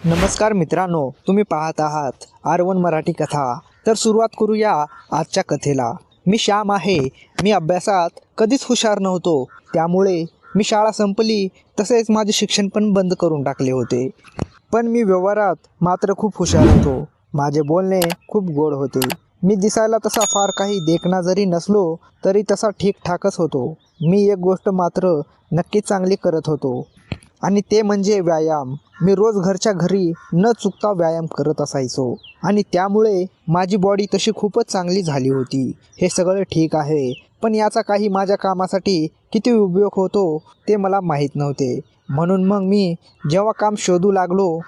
नमस्कार मित्रांनो, तुम्ही पाहत आहात R1 मराठी कथा। तर सुरुवात करूया आजच्या कथेला। मी श्याम आहे। मी अभ्यासात कधीच हुशार नव्हतो, त्यामुळे मी शाळा संपली तसेच माझे शिक्षण पण बंद करून टाकले होते। पण मी व्यवहारात मात्र खूप हुशार होतो। माझे बोलणे खूप गोड होते। मी दिसायला तसा फार काही देखणा जरी नसलो तरी तसा ठीकठाकच होतो। मी एक गोष्ट मात्र नक्कीच चांगली करत होतो आणि ते म्हणजे व्यायाम। मी रोज घरच्या घरी न चुकता व्यायाम करत असायचो आणि त्यामुळे माझी बॉडी तशी खूपच चांगली झाली होती। हे सगळं ठीक आहे, पण याचा काही माझ्या कामासाठी किती उपयोग होतो ते मला माहीत नव्हते। म्हणून मग मी जेव्हा काम शोधू लागलो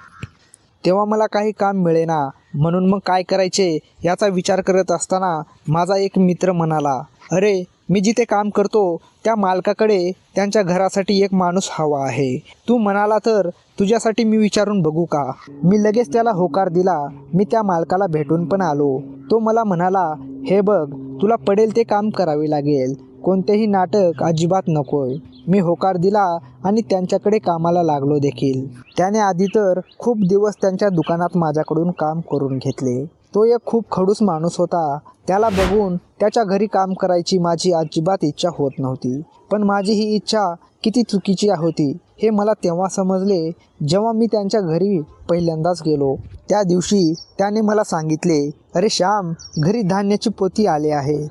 तेव्हा मला काही काम मिळेना। म्हणून मग काय करायचे याचा विचार करत असताना माझा एक मित्र म्हणाला, अरे मी जिथे काम करतो त्या मालकाकडे त्यांच्या घरासाठी एक माणूस हवा आहे। तू म्हणाला तर तुझ्यासाठी मी विचारून बघू का? मी लगेच त्याला होकार दिला। मी त्या मालकाला भेटून पण आलो। तो मला म्हणाला, हे बघ, तुला पडेल ते काम करावे लागेल, कोणतेही नाटक अजिबात नकोय। मी होकार दिला आणि त्यांच्याकडे कामाला लागलो देखील। त्याने आधी तर खूप दिवस त्यांच्या दुकानात माझ्याकडून काम करून घेतले। तो एक खूप खडूस माणूस होता। त्याला बघून त्याच्या घरी काम करायची माझी अजिबात इच्छा होत नव्हती। पण माझी ही इच्छा किती चुकीची होती हे मला तेव्हा समजले जेव्हा मी त्यांच्या घरी पहिल्यांदाच गेलो। त्या दिवशी त्याने मला सांगितले, अरे श्याम, घरी धान्याची पोती आले आहे,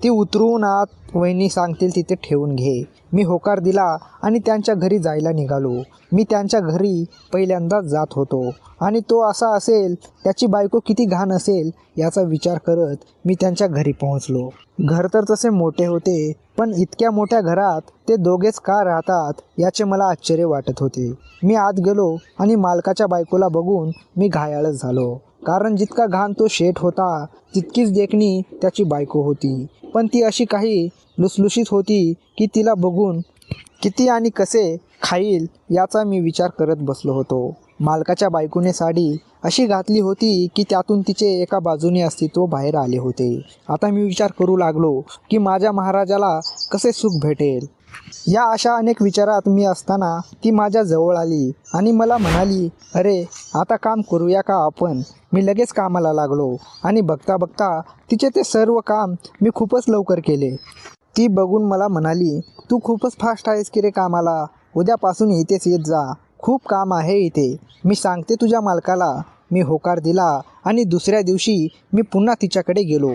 ती उतरवून आत वहिनी सांगतील तिथे ठेवून घे। मी होकार दिला आणि त्यांच्या घरी जायला निघालो। मी त्यांच्या घरी पहिल्यांदाच जात होतो आणि तो असा असेल, त्याची बायको किती घाण असेल याचा विचार करत मी त्यांच्या घरी पोहोचलो। घर तर तसे मोठे होते, पण इतक्या मोठ्या घरात ते दोघेच का राहतात याचे मला आश्चर्य वाटत होते। मी आत गेलो आणि मालकाच्या बायकोला बघून मी घायाळच झालो, कारण जितका घाण तो शेठ होता तितकीच देखणी त्याची बायको होती। पण ती अशी काही लुसलुशीत होती की तिला बघून किती आणि कसे खाईल याचा मी विचार करत बसलो होतो। मालकाच्या बायकोने साडी अशी घातली होती की त्यातून तिचे एका बाजूने अस्तित्व बाहेर आले होते। आता मी विचार करू लागलो की माझ्या महाराजाला कसे सुख भेटेल। या अशा अनेक विचारात मी असताना ती माझ्या जवळ आली आणि मला म्हणाली, अरे आता काम करूया का आपण? मी लगेच कामाला लागलो आणि बघता बघता तिचे ते सर्व काम मी खूपच लवकर केले। ती बघून मला म्हणाली, तू खूपच फास्ट आहेस की रे कामाला, उद्यापासून इथेच येत जा, खूप काम आहे इथे, मी सांगते तुझ्या मालकाला। मी होकार दिला आणि दुसऱ्या दिवशी मी पुन्हा तिच्याकडे गेलो।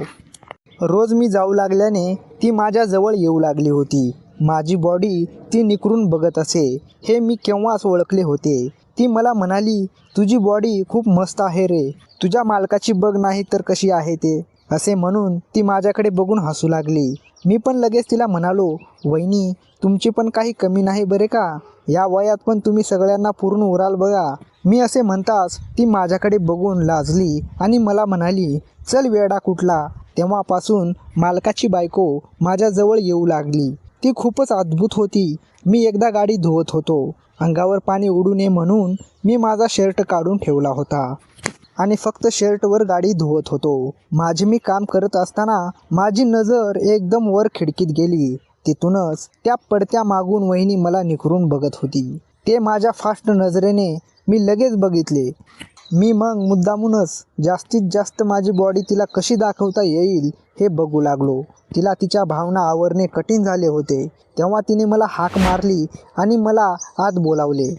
रोज मी जाऊ लागल्याने ती माझ्या जवळ येऊ लागली होती। माझी बॉडी ती निखरून बघत असे हे मी केव्हाच ओळखले होते। ती मला म्हणाली, तुझी बॉडी खूप मस्त आहे रे, तुझ्या मालकाची बघ नाही तर कशी आहे ते, असे म्हणून ती माझ्याकडे बघून हसू लागली। मी पण लगेच तिला म्हणालो, वहिनी तुमची पण काही कमी नाही बरे का, या वयात पण तुम्ही सगळ्यांना पुरून उराल बघा। मी असे म्हणताच ती माझ्याकडे बघून लाजली आणि मला म्हणाली, चल वेडा कुठला। तेव्हापासून मालकाची बायको माझ्याजवळ येऊ लागली। ती खूपच अद्भुत होती। मी एकदा गाडी धुवत होतो, अंगावर पाणी उडू नये म्हणून मी माझा शर्ट काढून ठेवला होता आणि फक्त शर्टवर गाडी धुवत होतो। माझे मी काम करत असताना माझी नजर एकदम वर खिडकीत गेली। तिथूनच त्या पडत्या मागून वहिनी मला निखरून बघत होती। ते माझ्या फास्ट नजरेने मी लगेच बघितले। मी मग मुद्दामूनच जास्तीत जास्त माझी बॉडी तिला कशी दाखवता येईल हे बघू लागलो। तिला तिच्या भावना आवरणे कठीण झाले होते। तेव्हा तिने मला हाक मारली आणि मला आत बोलावले।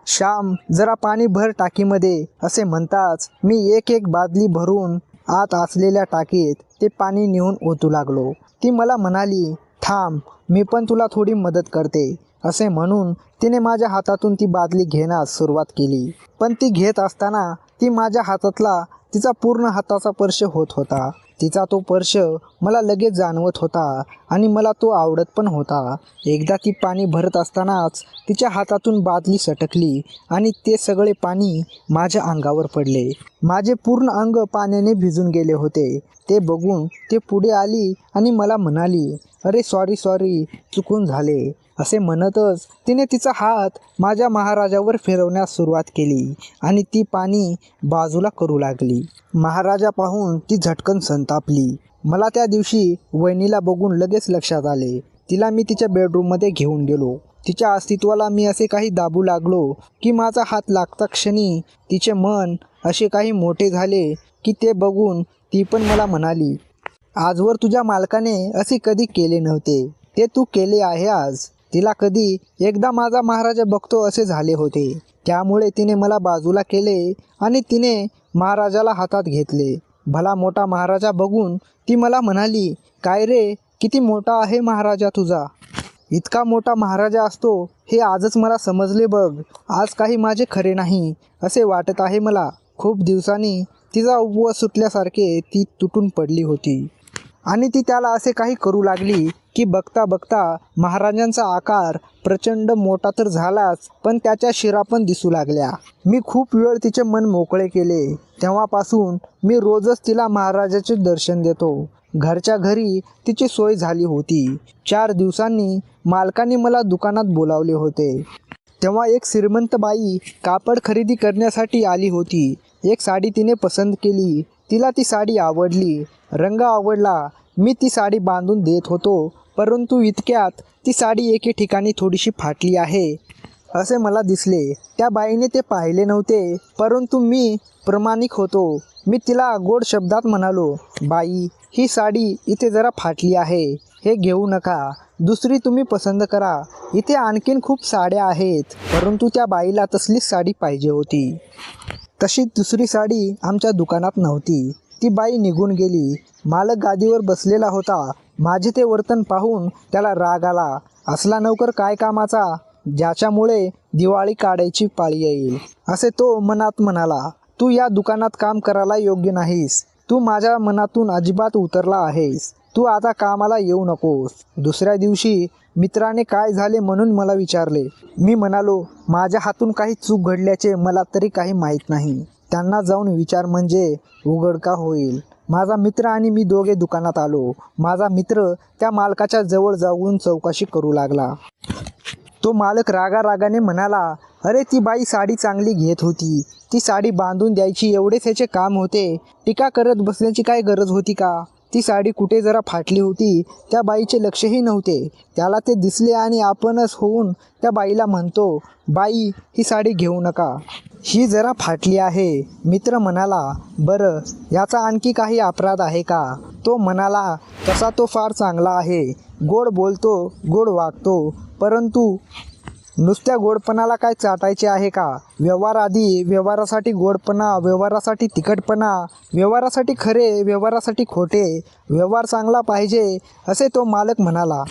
श्याम, जरा पाणी भर टाकीमध्ये, असे म्हणताच मी एक एक बादली भरून आत असलेल्या टाकीत ते पाणी नेऊन ओतू लागलो। ती मला म्हणाली, थांब, मी पण तुला थोडी मदत करते, असे म्हणून तिने माझ्या हातातून ती बादली घेण्यास सुरुवात केली। पण ती घेत असताना ती माझ्या हातातला तिचा पूर्ण हाताचा स्पर्श होत होता। तिचा तो स्पर्श मला लगेच जाणवत होता आणि मला तो आवडत पण होता। एकदा ती पाणी भरत असतानाच तिच्या हातातून बादली सटकली आणि ते सगळे पाणी माझ्या अंगावर पडले। माझे पूर्ण अंग पाण्याने भिजून गेले होते। ते बघून ती पुढे आली आणि मला म्हणाली, अरे सॉरी, चुकून झाले, असे म्हणतच तिने तिचा हात माझ्या महाराजावर फिरवण्यास सुरुवात केली आणि ती पाणी बाजूला करू लागली। महाराजा पाहून ती झटकन संतापली। मला त्या दिवशी वहिनीला बघून लगेच लक्षात आले। तिला मी तिच्या बेडरूममध्ये घेऊन गेलो। तिच्या अस्तित्वाला मी असे काही दाबू लागलो की माझा हात लागता क्षणी तिचे मन असे काही मोठे झाले की ते बघून ती पण मला म्हणाली, आजवर तुझ्या मालकाने असे कधी केले नव्हते, ते तू केले आहे आज. तिला कधी एकदा माझा महाराजा बघतो असे झाले होते. त्यामुळे तिने मला बाजूला केले आणि तिने महाराजाला हातात घेतले. भला मोठा महाराजा बघून ती मला म्हणाली, काय रे, किती मोठा आहे महाराजा तुझा. इतका मोठा महाराजा असतो हे आजच मला समजले बघ. आज काही माझे खरे नाही असे वाटत आहे मला. खूप दिवसांनी तिचा उपवास सुटल्यासारखे ती तुटून पडली होती आणि ती त्याला असे काही करू लागली की बघता बघता महाराजांचा आकार प्रचंड मोठा तर झालाच, पण त्याच्या शिरा पण दिसू लागल्या. मी खूप वेळ तिचे मन मोकळे केले. तेव्हापासून मी रोजच तिला महाराजाचे दर्शन देतो. घरच्या घरी तिची सोय झाली होती. 4 दिवसांनी मालकाने मला दुकानात बोलावले होते. तेव्हा एक श्रीमंत बाई कापड खरेदी करण्यासाठी आली होती. एक साडी तिने पसंत केली. तिला ती साडी आवडली, रंग आवडला. मी ती साडी बांधून देत होतो, परंतु इतक्यात ती साडी एके ठिकाणी थोडीशी फाटली आहे असे मला दिसले. त्या बाईने ते पाहिले नव्हते, परंतु मी प्रामाणिक होतो. मी तिला गोड शब्दात म्हणालो, बाई, ही साडी इथे जरा फाटली आहे, हे घेऊ नका, दुसरी तुम्ही पसंत करा. इथे आणखीन खूप साड्या आहेत. परंतु त्या बाईला तसलीच साडी पाहिजे होती. तशी दुसरी साडी आमच्या दुकानात नव्हती. ती बाई निघून गेली. मालक गादीवर बसलेला होता. माझे ते वर्तन पाहून त्याला राग आला. असला नौकर काय कामाचा, ज्याच्यामुळे दिवाळी काढायची पाळी येईल, असे तो मनात म्हणाला. तू या दुकानात काम करायला योग्य नाहीस. तू माझ्या मनातून अजिबात उतरला आहेस. तू आता कामाला येऊ नकोस. दुसऱ्या दिवशी मित्राने काय झाले म्हणून मला विचारले. मी म्हणालो, माझ्या हातून काही चूक घडल्याचे मला तरी काही माहीत नाही. त्यांना जाऊन विचार म्हणजे उघड का होईल. माझा मित्र आणि मी दोघे दुकानात आलो. माझा मित्र त्या मालकाच्या जवळ जाऊन चौकशी करू लागला. तो मालक रागारागाने म्हणाला, अरे, ती बाई साडी चांगली घेत होती. ती साडी बांधून द्यायची एवढेच याचे काम होते. टीका करत बसण्याची काय गरज होती का. ती साडी कुठे जरा फाटली होती, त्या बाईचे लक्षही नव्हते. त्याला ते दिसले आणि आपणच होऊन त्या बाईला म्हणतो, बाई, ही साडी घेऊ नका, ही जरा फाटली आहे. मित्र म्हणाला, बरं, याचा आणखी काही अपराध आहे का. तो म्हणाला, तसा तो फार चांगला आहे, गोड बोलतो, गोड वागतो, परंतु नुसत्या गोडपणाला काय चाटायचे आहे का. व्यवहार आधी, व्यवहारासाठी गोडपणा, व्यवहारासाठी तिखटपणा, व्यवहारासाठी खरे, व्यवहारासाठी खोटे, व्यवहार चांगला पाहिजे, असे तो मालक म्हणाला.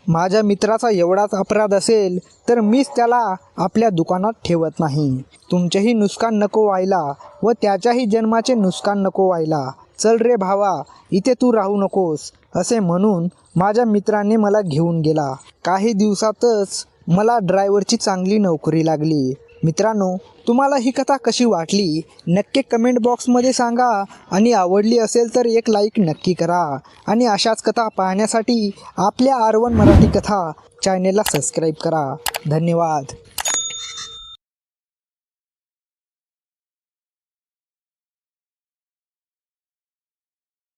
माझ्या मित्राचा एवढाच अपराध असेल तर मीच त्याला आपल्या दुकानात ठेवत नाही. तुमचेही नुकसान नको व्हायला व त्याच्याही जन्माचे नुकसान नको व्हायला. चल रे भावा, इथे तू राहू नकोस, असे म्हणून माझ्या मित्राने मला घेऊन गेला. काही दिवसातच मला ड्रायव्हरची चांगली नोकरी लागली. मित्रांनो, तुम्हाला ही कथा कशी वाटली नक्की कमेंट बॉक्समध्ये सांगा आणि आवडली असेल तर एक लाईक नक्की करा. आणि अशाच कथा पाहण्यासाठी आपल्या R1 मराठी कथा चॅनेलला सबस्क्राईब करा. धन्यवाद.